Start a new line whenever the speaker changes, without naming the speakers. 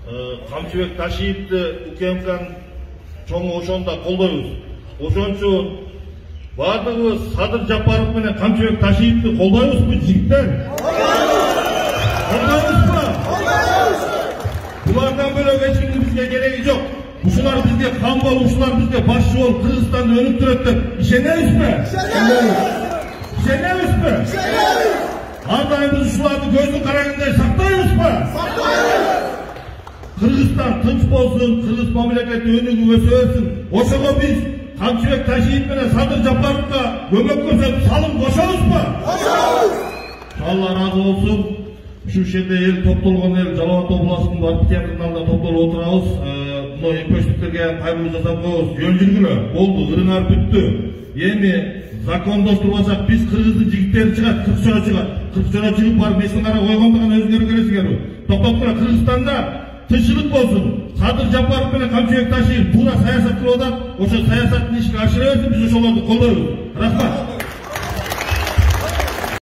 Камчыбек Ташиевди УКМКнын чоңу ошондо колдойбуз. Ошон үчүн бардыгыбыз Садыр Жапаров менен Камчыбек Ташиевди колдойбузбу жигиттер? Колдойбузбу? Булардан бөлөк эч кимдин бизге кереги жок. Ушулар бизге кам болуп, ушулар бизге башчы болуп, Кыргызстанды өнүктүрөт деп ишенебизби? Ишенебизби? Ар дайым биз ушуларды көздүн карагындай сактайбызбы? Кыргызстан тынч болсун, кыргыз мамлекети өнүгүп өсө берсин. Ошого биз Камчыбек Ташиев менен Садыр Жапаровго көмөк көрсөтүп салым кошобузбу? Кошобуз. Алла разы болсун. Ушул жерде эл топтолгон эл Жалал Абад областынын Барбы театрында топтолуп отурабыз. Мына эпөчтүктөргө кайрылуу жасап коебуз. Жөн жүргүлө. Болду, ырыңар бүттү. Эми закондоштурбасак биз кыргыздын жигиттери чыгат, кыркчора чыгат. Кыркчора чыгып барып эсин кара койгондугун өзүңөр көрөсүңөрбү? Токтоп тура, Кыргызстанда тынччылык болсун. Садыр Жапаров менен Камчыбек Ташиев туура саясат кылып атат. Ошо саясаттын ишин ашыра берсин, биз ошолорду колдойбуз. Рахмат.